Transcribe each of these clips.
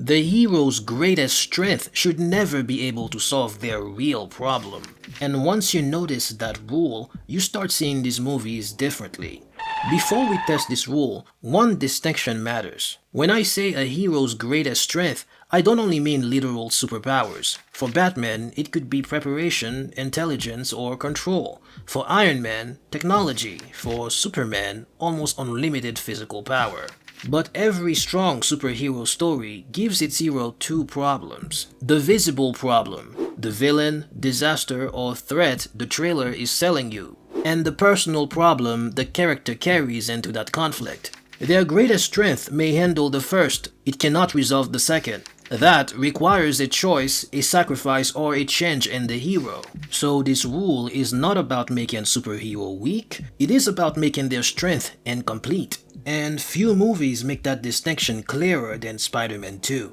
The hero's greatest strength should never be able to solve their real problem. And once you notice that rule, you start seeing these movies differently. Before we test this rule, one distinction matters. When I say a hero's greatest strength, I don't only mean literal superpowers. For Batman, it could be preparation, intelligence, or control. For Iron Man, technology. For Superman, almost unlimited physical power. But every strong superhero story gives its hero two problems. The visible problem, the villain, disaster, or threat the trailer is selling you, and the personal problem the character carries into that conflict. Their greatest strength may handle the first, it cannot resolve the second. That requires a choice, a sacrifice, or a change in the hero. So this rule is not about making superhero weak, it is about making their strength incomplete. And few movies make that distinction clearer than Spider-Man 2.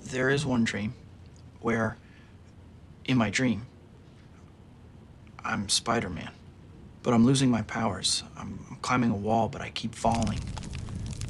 There is one dream where, in my dream, I'm Spider-Man, but I'm losing my powers. I'm climbing a wall, but I keep falling.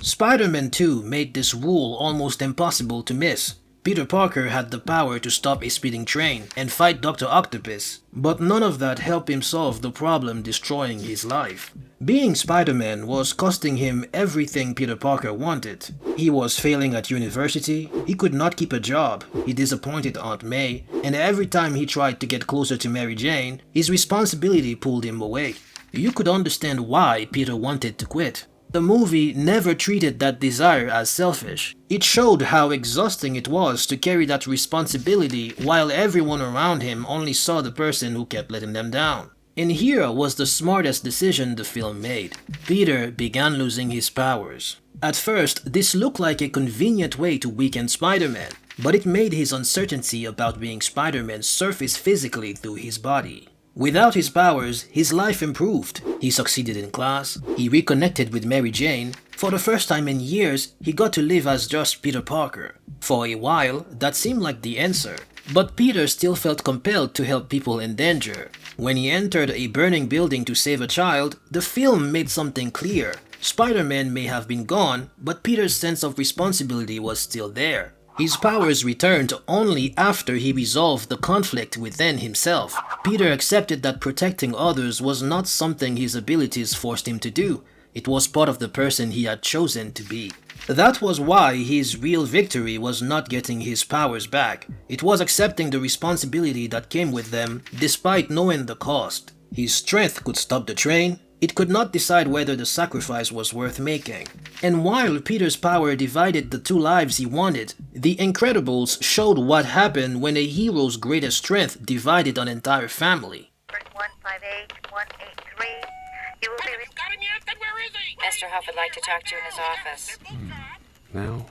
Spider-Man 2 made this rule almost impossible to miss. Peter Parker had the power to stop a speeding train and fight Dr. Octopus, but none of that helped him solve the problem destroying his life. Being Spider-Man was costing him everything Peter Parker wanted. He was failing at university, he could not keep a job, he disappointed Aunt May, and every time he tried to get closer to Mary Jane, his responsibility pulled him away. You could understand why Peter wanted to quit. The movie never treated that desire as selfish. It showed how exhausting it was to carry that responsibility while everyone around him only saw the person who kept letting them down. And here was the smartest decision the film made. Peter began losing his powers. At first, this looked like a convenient way to weaken Spider-Man, but it made his uncertainty about being Spider-Man surface physically through his body. Without his powers, his life improved. He succeeded in class, he reconnected with Mary Jane. For the first time in years, he got to live as just Peter Parker. For a while, that seemed like the answer. But Peter still felt compelled to help people in danger. When he entered a burning building to save a child, the film made something clear. Spider-Man may have been gone, but Peter's sense of responsibility was still there. His powers returned only after he resolved the conflict within himself. Peter accepted that protecting others was not something his abilities forced him to do. It was part of the person he had chosen to be. That was why his real victory was not getting his powers back. It was accepting the responsibility that came with them, despite knowing the cost. His strength could stop the train. It could not decide whether the sacrifice was worth making. And while Peter's power divided the two lives he wanted, The Incredibles showed what happened when a hero's greatest strength divided an entire family. 158183. You will be... Got him yet? Then where is he? Mr. Huff would like to talk to you in his office. Now?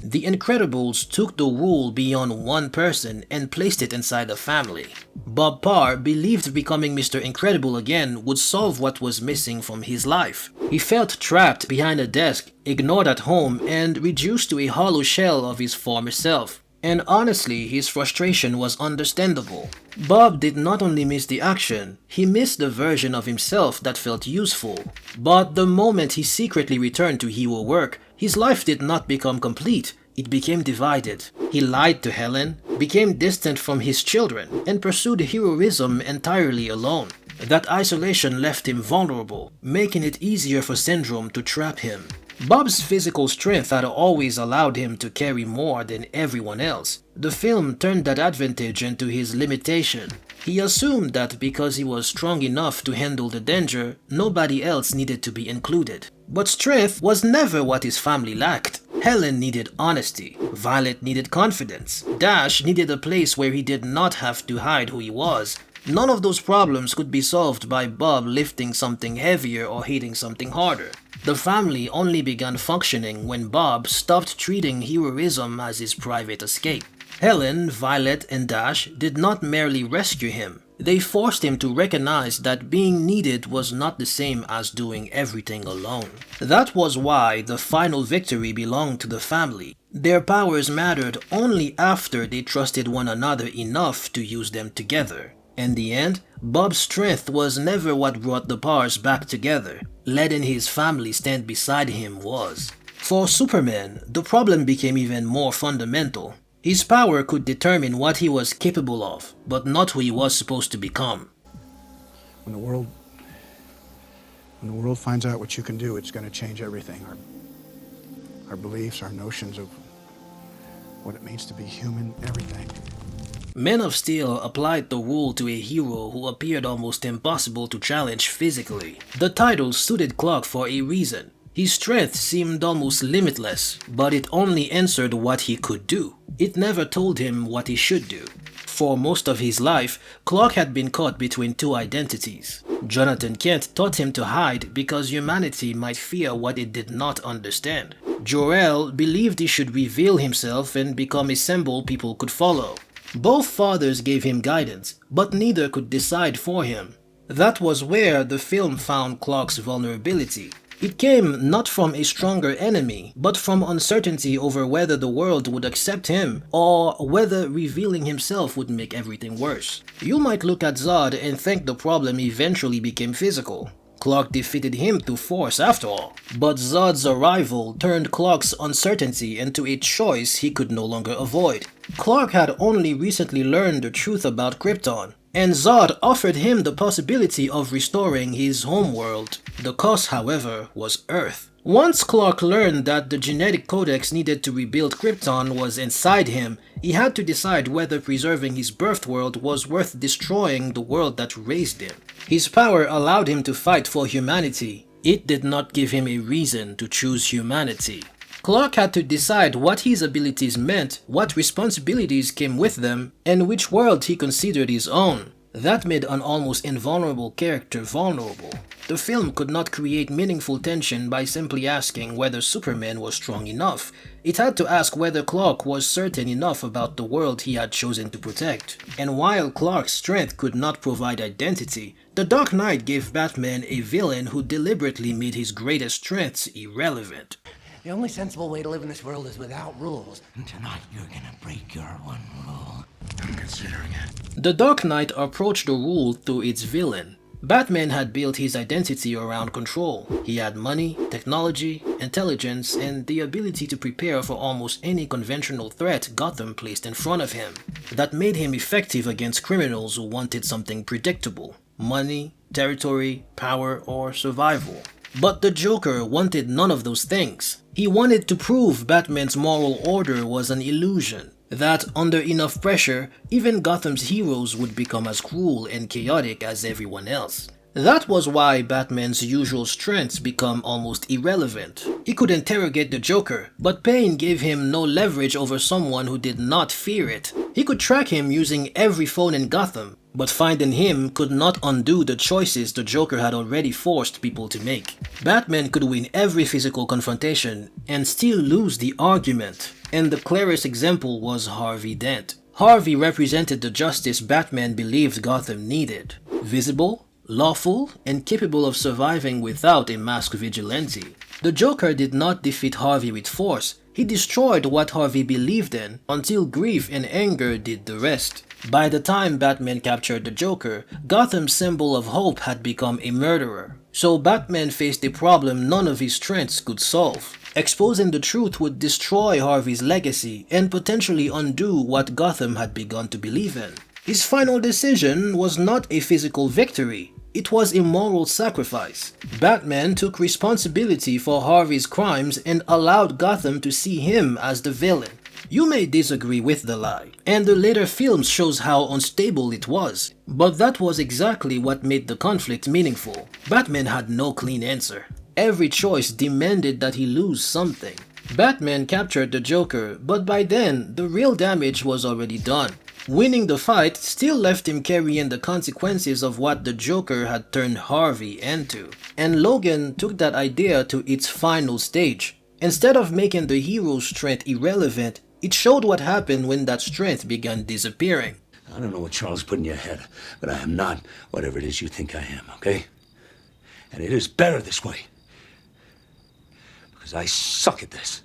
The Incredibles took the rule beyond one person and placed it inside a family. Bob Parr believed becoming Mr. Incredible again would solve what was missing from his life. He felt trapped behind a desk, ignored at home, and reduced to a hollow shell of his former self. And honestly, his frustration was understandable. Bob did not only miss the action, he missed the version of himself that felt useful. But the moment he secretly returned to hero work, his life did not become complete, it became divided. He lied to Helen, became distant from his children, and pursued heroism entirely alone. That isolation left him vulnerable, making it easier for Syndrome to trap him. Bob's physical strength had always allowed him to carry more than everyone else. The film turned that advantage into his limitation. He assumed that because he was strong enough to handle the danger, nobody else needed to be included. But strength was never what his family lacked. Helen needed honesty, Violet needed confidence, Dash needed a place where he did not have to hide who he was. None of those problems could be solved by Bob lifting something heavier or hitting something harder. The family only began functioning when Bob stopped treating heroism as his private escape. Helen, Violet, and Dash did not merely rescue him. They forced him to recognize that being needed was not the same as doing everything alone. That was why the final victory belonged to the family. Their powers mattered only after they trusted one another enough to use them together. In the end, Bob's strength was never what brought the Parrs back together. Letting his family stand beside him was. For Superman, the problem became even more fundamental. His power could determine what he was capable of, but not who he was supposed to become. When the world finds out what you can do, it's going to change everything. Our beliefs, our notions of what it means to be human, everything. Man of Steel applied the rule to a hero who appeared almost impossible to challenge physically. The title suited Clark for a reason. His strength seemed almost limitless, but it only answered what he could do. It never told him what he should do. For most of his life, Clark had been caught between two identities. Jonathan Kent taught him to hide because humanity might fear what it did not understand. Jor-El believed he should reveal himself and become a symbol people could follow. Both fathers gave him guidance, but neither could decide for him. That was where the film found Clark's vulnerability. It came not from a stronger enemy, but from uncertainty over whether the world would accept him, or whether revealing himself would make everything worse. You might look at Zod and think the problem eventually became physical. Clark defeated him through force after all. But Zod's arrival turned Clark's uncertainty into a choice he could no longer avoid. Clark had only recently learned the truth about Krypton, and Zod offered him the possibility of restoring his homeworld. The cost, however, was Earth. Once Clark learned that the genetic codex needed to rebuild Krypton was inside him, he had to decide whether preserving his birth world was worth destroying the world that raised him. His power allowed him to fight for humanity. It did not give him a reason to choose humanity. Clark had to decide what his abilities meant, what responsibilities came with them, and which world he considered his own. That made an almost invulnerable character vulnerable. The film could not create meaningful tension by simply asking whether Superman was strong enough. It had to ask whether Clark was certain enough about the world he had chosen to protect. And while Clark's strength could not provide identity, The Dark Knight gave Batman a villain who deliberately made his greatest strengths irrelevant. The only sensible way to live in this world is without rules. And tonight you're gonna break your one rule. I'm considering it. The Dark Knight approached the rule through its villain. Batman had built his identity around control. He had money, technology, intelligence, and the ability to prepare for almost any conventional threat Gotham placed in front of him. That made him effective against criminals who wanted something predictable: money, territory, power, or survival. But the Joker wanted none of those things. He wanted to prove Batman's moral order was an illusion, that under enough pressure, even Gotham's heroes would become as cruel and chaotic as everyone else. That was why Batman's usual strengths become almost irrelevant. He could interrogate the Joker, but pain gave him no leverage over someone who did not fear it. He could track him using every phone in Gotham, but finding him could not undo the choices the Joker had already forced people to make. Batman could win every physical confrontation and still lose the argument, and the clearest example was Harvey Dent. Harvey represented the justice Batman believed Gotham needed: visible, lawful, and capable of surviving without a masked vigilante. The Joker did not defeat Harvey with force. He destroyed what Harvey believed in until grief and anger did the rest. By the time Batman captured the Joker, Gotham's symbol of hope had become a murderer. So Batman faced a problem none of his strengths could solve. Exposing the truth would destroy Harvey's legacy and potentially undo what Gotham had begun to believe in. His final decision was not a physical victory. It was a moral sacrifice. Batman took responsibility for Harvey's crimes and allowed Gotham to see him as the villain. You may disagree with the lie, and the later films shows how unstable it was, but that was exactly what made the conflict meaningful. Batman had no clean answer. Every choice demanded that he lose something. Batman captured the Joker, but by then, the real damage was already done. Winning the fight still left him carrying the consequences of what the Joker had turned Harvey into. And Logan took that idea to its final stage. Instead of making the hero's strength irrelevant, it showed what happened when that strength began disappearing. I don't know what Charles put in your head, but I am not whatever it is you think I am, okay? And it is better this way. Because I suck at this.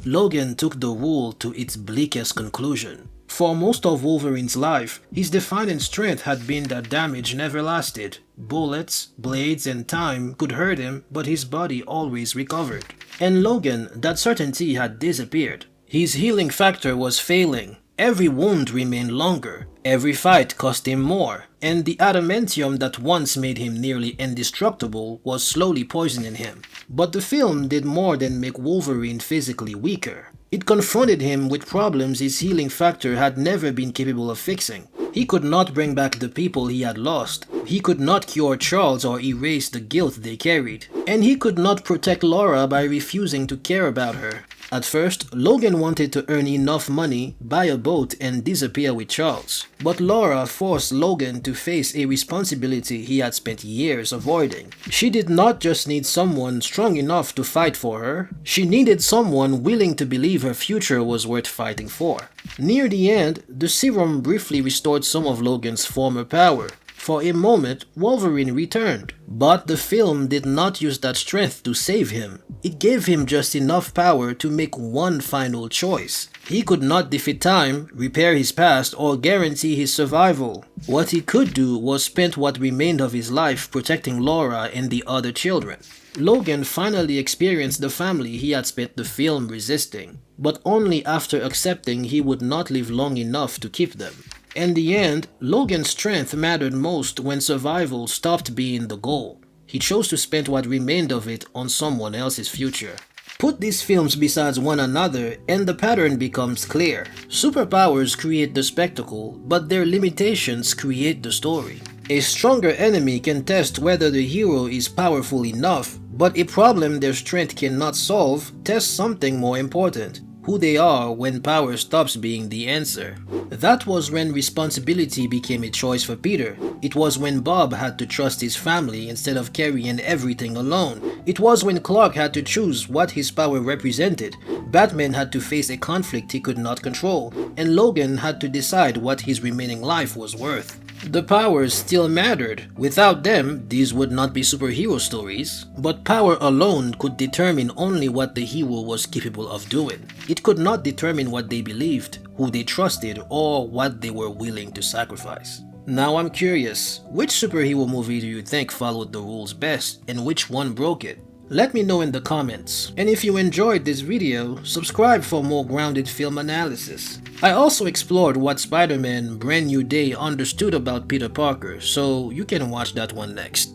Logan took the rule to its bleakest conclusion. For most of Wolverine's life, his defining strength had been that damage never lasted. Bullets, blades, and time could hurt him, but his body always recovered. And Logan, that certainty had disappeared. His healing factor was failing. Every wound remained longer. Every fight cost him more. And the adamantium that once made him nearly indestructible was slowly poisoning him. But the film did more than make Wolverine physically weaker. It confronted him with problems his healing factor had never been capable of fixing. He could not bring back the people he had lost. He could not cure Charles or erase the guilt they carried. And he could not protect Laura by refusing to care about her. At first, Logan wanted to earn enough money, buy a boat, and disappear with Charles. But Laura forced Logan to face a responsibility he had spent years avoiding. She did not just need someone strong enough to fight for her, she needed someone willing to believe her future was worth fighting for. Near the end, the serum briefly restored some of Logan's former power. For a moment, Wolverine returned, but the film did not use that strength to save him. It gave him just enough power to make one final choice. He could not defeat time, repair his past, or guarantee his survival. What he could do was spend what remained of his life protecting Laura and the other children. Logan finally experienced the family he had spent the film resisting, but only after accepting he would not live long enough to keep them. In the end, Logan's strength mattered most when survival stopped being the goal. He chose to spend what remained of it on someone else's future. Put these films beside one another and the pattern becomes clear. Superpowers create the spectacle, but their limitations create the story. A stronger enemy can test whether the hero is powerful enough, but a problem their strength cannot solve tests something more important: who they are when power stops being the answer. That was when responsibility became a choice for Peter. It was when Bob had to trust his family instead of carrying everything alone. It was when Clark had to choose what his power represented. Batman had to face a conflict he could not control, and Logan had to decide what his remaining life was worth. The powers still mattered. Without them, these would not be superhero stories. But power alone could determine only what the hero was capable of doing. It could not determine what they believed, who they trusted, or what they were willing to sacrifice. Now I'm curious, which superhero movie do you think followed the rules best, and which one broke it? Let me know in the comments. And if you enjoyed this video, subscribe for more grounded film analysis. I also explored what Spider-Man Brand New Day understood about Peter Parker, so you can watch that one next.